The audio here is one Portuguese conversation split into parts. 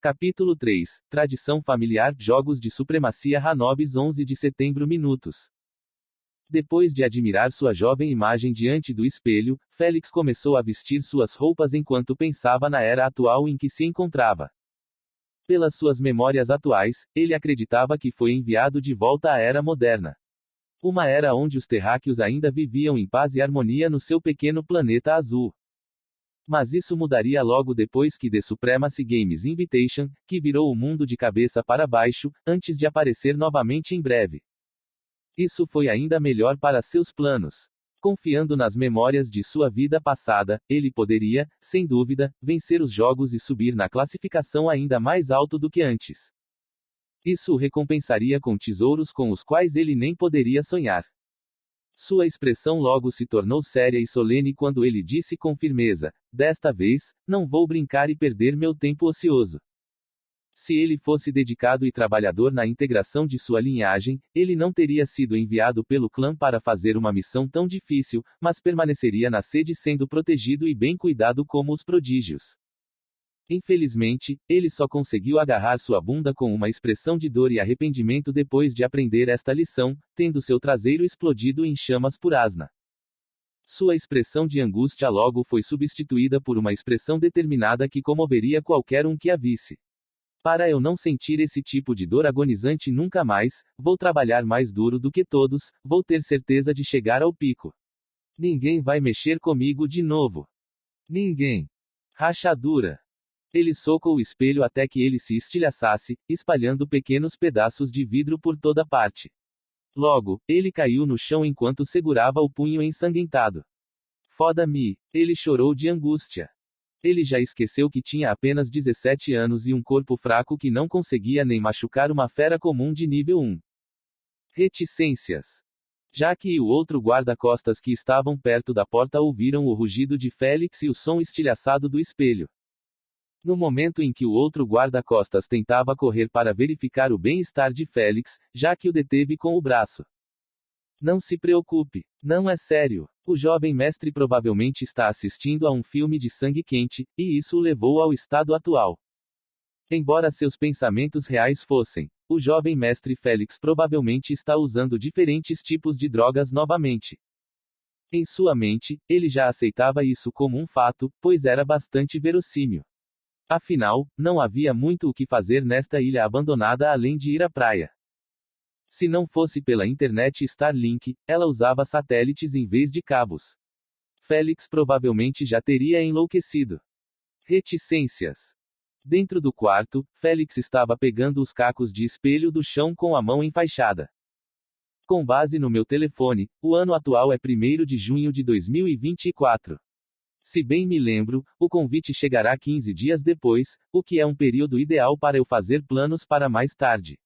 Capítulo 3. Tradição familiar. Jogos de supremacia. Hanobis, 11 de setembro. Minutos. Depois de admirar sua jovem imagem diante do espelho, Félix começou a vestir suas roupas enquanto pensava na era atual em que se encontrava. Pelas suas memórias atuais, ele acreditava que foi enviado de volta à era moderna. Uma era onde os terráqueos ainda viviam em paz e harmonia no seu pequeno planeta azul. Mas isso mudaria logo depois que The Supremacy Games Invitation, que virou o mundo de cabeça para baixo, antes de aparecer novamente em breve. Isso foi ainda melhor para seus planos. Confiando nas memórias de sua vida passada, ele poderia, sem dúvida, vencer os jogos e subir na classificação ainda mais alto do que antes. Isso o recompensaria com tesouros com os quais ele nem poderia sonhar. Sua expressão logo se tornou séria e solene quando ele disse com firmeza: "Desta vez, não vou brincar e perder meu tempo ocioso." Se ele fosse dedicado e trabalhador na integração de sua linhagem, ele não teria sido enviado pelo clã para fazer uma missão tão difícil, mas permaneceria na sede sendo protegido e bem cuidado como os prodígios. Infelizmente, ele só conseguiu agarrar sua bunda com uma expressão de dor e arrependimento depois de aprender esta lição, tendo seu traseiro explodido em chamas por asna. Sua expressão de angústia logo foi substituída por uma expressão determinada que comoveria qualquer um que a visse. Para eu não sentir esse tipo de dor agonizante nunca mais, vou trabalhar mais duro do que todos, vou ter certeza de chegar ao pico. Ninguém vai mexer comigo de novo. Ninguém. Rachadura. Ele socou o espelho até que ele se estilhaçasse, espalhando pequenos pedaços de vidro por toda parte. Logo, ele caiu no chão enquanto segurava o punho ensanguentado. Foda-me. Ele chorou de angústia. Ele já esqueceu que tinha apenas 17 anos e um corpo fraco que não conseguia nem machucar uma fera comum de nível 1. Reticências. Jack e o outro guarda-costas que estavam perto da porta ouviram o rugido de Félix e o som estilhaçado do espelho. No momento em que o outro guarda-costas tentava correr para verificar o bem-estar de Félix, Jack o deteve com o braço. Não se preocupe. Não é sério. O jovem mestre provavelmente está assistindo a um filme de sangue quente, e isso o levou ao estado atual. Embora seus pensamentos reais fossem: o jovem mestre Félix provavelmente está usando diferentes tipos de drogas novamente. Em sua mente, ele já aceitava isso como um fato, pois era bastante verossímil. Afinal, não havia muito o que fazer nesta ilha abandonada além de ir à praia. Se não fosse pela internet Starlink, ela usava satélites em vez de cabos. Félix provavelmente já teria enlouquecido. Reticências. Dentro do quarto, Félix estava pegando os cacos de espelho do chão com a mão enfaixada. Com base no meu telefone, o ano atual é 1º de junho de 2024. Se bem me lembro, o convite chegará 15 dias depois, o que é um período ideal para eu fazer planos para mais tarde.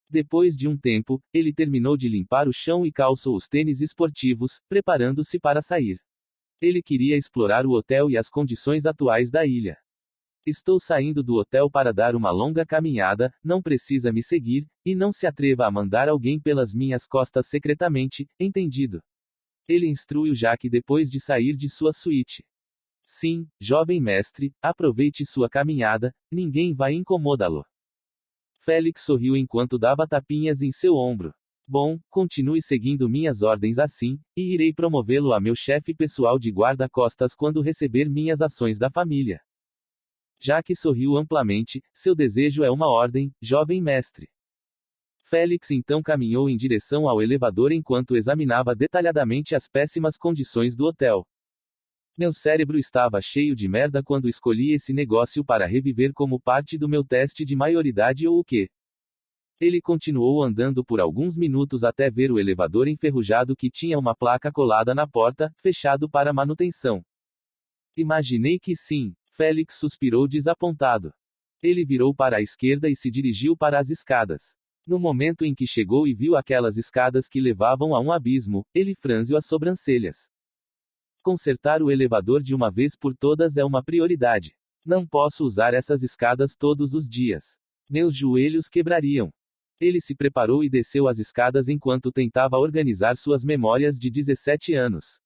Depois de um tempo, ele terminou de limpar o chão e calçou os tênis esportivos, preparando-se para sair. Ele queria explorar o hotel e as condições atuais da ilha. Estou saindo do hotel para dar uma longa caminhada, não precisa me seguir, e não se atreva a mandar alguém pelas minhas costas secretamente, entendido? Ele instrui o Jack depois de sair de sua suíte. Sim, jovem mestre, aproveite sua caminhada, ninguém vai incomodá-lo. Félix sorriu enquanto dava tapinhas em seu ombro. Bom, continue seguindo minhas ordens assim, e irei promovê-lo a meu chefe pessoal de guarda-costas quando receber minhas ações da família. Jack sorriu amplamente, seu desejo é uma ordem, jovem mestre. Félix então caminhou em direção ao elevador enquanto examinava detalhadamente as péssimas condições do hotel. Meu cérebro estava cheio de merda quando escolhi esse negócio para reviver como parte do meu teste de maioridade ou o quê? Ele continuou andando por alguns minutos até ver o elevador enferrujado que tinha uma placa colada na porta, fechado para manutenção. Imaginei que sim. Félix suspirou desapontado. Ele virou para a esquerda e se dirigiu para as escadas. No momento em que chegou e viu aquelas escadas que levavam a um abismo, ele franziu as sobrancelhas. Consertar o elevador de uma vez por todas é uma prioridade. Não posso usar essas escadas todos os dias. Meus joelhos quebrariam. Ele se preparou e desceu as escadas enquanto tentava organizar suas memórias de 17 anos.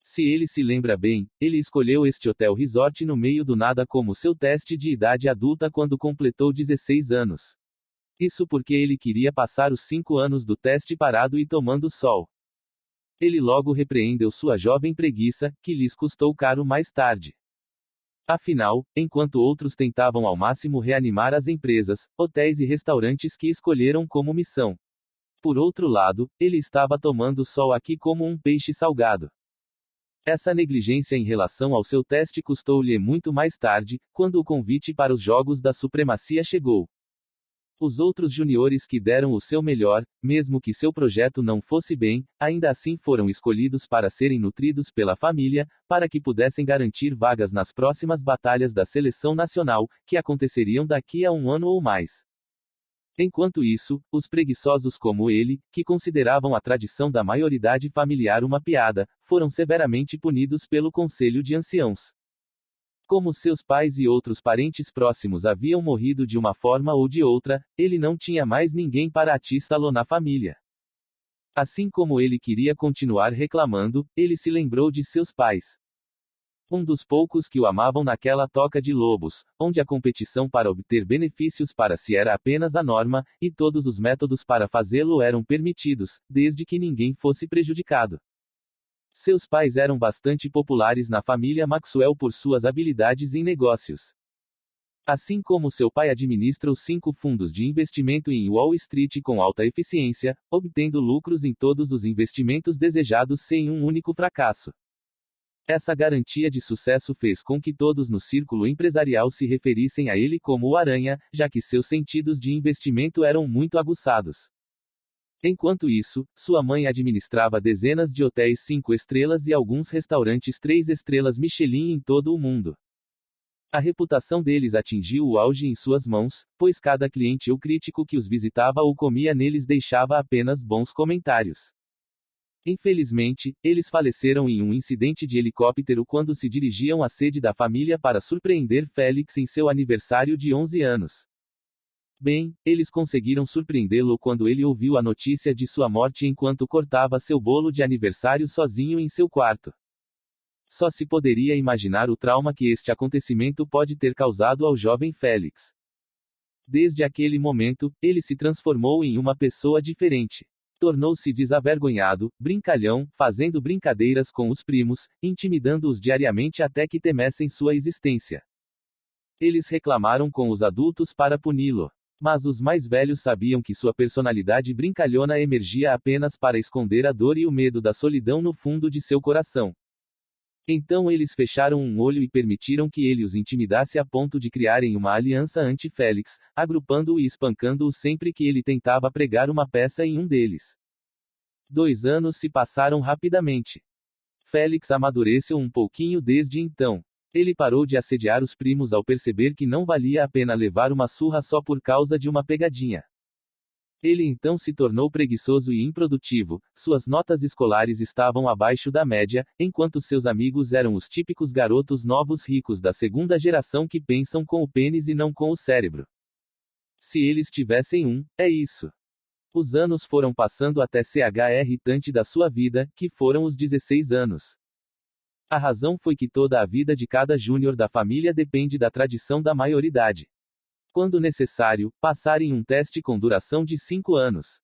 Se ele se lembra bem, ele escolheu este hotel resort no meio do nada como seu teste de idade adulta quando completou 16 anos. Isso porque ele queria passar os 5 anos do teste parado e tomando sol. Ele logo repreendeu sua jovem preguiça, que lhes custou caro mais tarde. Afinal, enquanto outros tentavam ao máximo reanimar as empresas, hotéis e restaurantes que escolheram como missão. Por outro lado, ele estava tomando sol aqui como um peixe salgado. Essa negligência em relação ao seu teste custou-lhe muito mais tarde, quando o convite para os Jogos da Supremacia chegou. Os outros juniores que deram o seu melhor, mesmo que seu projeto não fosse bem, ainda assim foram escolhidos para serem nutridos pela família, para que pudessem garantir vagas nas próximas batalhas da seleção nacional, que aconteceriam daqui a um ano ou mais. Enquanto isso, os preguiçosos como ele, que consideravam a tradição da maioridade familiar uma piada, foram severamente punidos pelo Conselho de Anciãos. Como seus pais e outros parentes próximos haviam morrido de uma forma ou de outra, ele não tinha mais ninguém para atistá-lo na família. Assim como ele queria continuar reclamando, ele se lembrou de seus pais. Um dos poucos que o amavam naquela toca de lobos, onde a competição para obter benefícios para si era apenas a norma, e todos os métodos para fazê-lo eram permitidos, desde que ninguém fosse prejudicado. Seus pais eram bastante populares na família Maxwell por suas habilidades em negócios. Assim como seu pai administra os 5 fundos de investimento em Wall Street com alta eficiência, obtendo lucros em todos os investimentos desejados sem um único fracasso. Essa garantia de sucesso fez com que todos no círculo empresarial se referissem a ele como o Aranha, já que seus sentidos de investimento eram muito aguçados. Enquanto isso, sua mãe administrava dezenas de hotéis 5 estrelas e alguns restaurantes 3 estrelas Michelin em todo o mundo. A reputação deles atingiu o auge em suas mãos, pois cada cliente ou crítico que os visitava ou comia neles deixava apenas bons comentários. Infelizmente, eles faleceram em um incidente de helicóptero quando se dirigiam à sede da família para surpreender Félix em seu aniversário de 11 anos. Bem, eles conseguiram surpreendê-lo quando ele ouviu a notícia de sua morte enquanto cortava seu bolo de aniversário sozinho em seu quarto. Só se poderia imaginar o trauma que este acontecimento pode ter causado ao jovem Félix. Desde aquele momento, ele se transformou em uma pessoa diferente. Tornou-se desavergonhado, brincalhão, fazendo brincadeiras com os primos, intimidando-os diariamente até que temessem sua existência. Eles reclamaram com os adultos para puni-lo. Mas os mais velhos sabiam que sua personalidade brincalhona emergia apenas para esconder a dor e o medo da solidão no fundo de seu coração. Então eles fecharam um olho e permitiram que ele os intimidasse a ponto de criarem uma aliança anti-Félix, agrupando-o e espancando-o sempre que ele tentava pregar uma peça em um deles. 2 anos se passaram rapidamente. Félix amadureceu um pouquinho desde então. Ele parou de assediar os primos ao perceber que não valia a pena levar uma surra só por causa de uma pegadinha. Ele então se tornou preguiçoso e improdutivo, suas notas escolares estavam abaixo da média, enquanto seus amigos eram os típicos garotos novos ricos da segunda geração que pensam com o pênis e não com o cérebro. Se eles tivessem um, é isso. Os anos foram passando até CHR irritante da sua vida, que foram os 16 anos. A razão foi que toda a vida de cada júnior da família depende da tradição da maioridade. Quando necessário, passar em um teste com duração de 5 anos.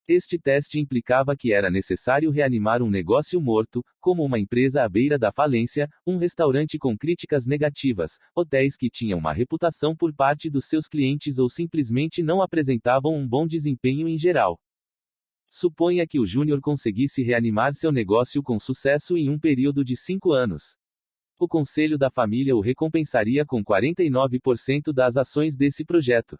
Este teste implicava que era necessário reanimar um negócio morto, como uma empresa à beira da falência, um restaurante com críticas negativas, hotéis que tinham má reputação por parte dos seus clientes ou simplesmente não apresentavam um bom desempenho em geral. Suponha que o Júnior conseguisse reanimar seu negócio com sucesso em um período de 5 anos. O conselho da família o recompensaria com 49% das ações desse projeto.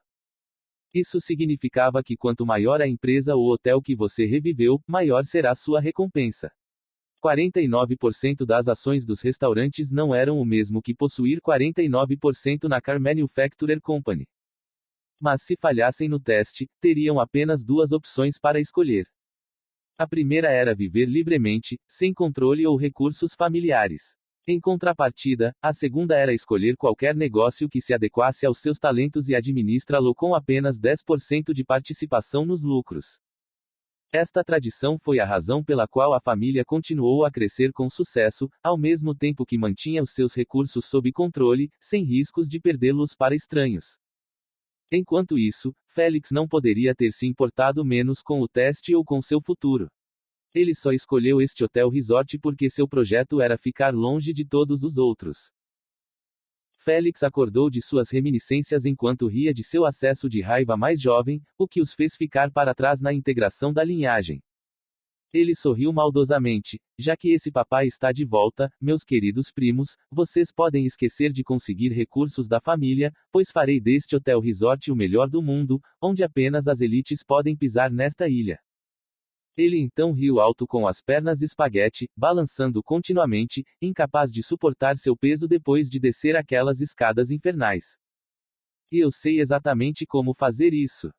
Isso significava que quanto maior a empresa ou hotel que você reviveu, maior será sua recompensa. 49% das ações dos restaurantes não eram o mesmo que possuir 49% na Car Manufacturer Company. Mas se falhassem no teste, teriam apenas 2 opções para escolher. A primeira era viver livremente, sem controle ou recursos familiares. Em contrapartida, a segunda era escolher qualquer negócio que se adequasse aos seus talentos e administrá-lo com apenas 10% de participação nos lucros. Esta tradição foi a razão pela qual a família continuou a crescer com sucesso, ao mesmo tempo que mantinha os seus recursos sob controle, sem riscos de perdê-los para estranhos. Enquanto isso, Félix não poderia ter se importado menos com o teste ou com seu futuro. Ele só escolheu este hotel resort porque seu projeto era ficar longe de todos os outros. Félix acordou de suas reminiscências enquanto ria de seu acesso de raiva mais jovem, o que os fez ficar para trás na integração da linhagem. Ele sorriu maldosamente. Já que esse papai está de volta, meus queridos primos, vocês podem esquecer de conseguir recursos da família, pois farei deste hotel resort o melhor do mundo, onde apenas as elites podem pisar nesta ilha. Ele então riu alto com as pernas espaguete, balançando continuamente, incapaz de suportar seu peso depois de descer aquelas escadas infernais. E eu sei exatamente como fazer isso.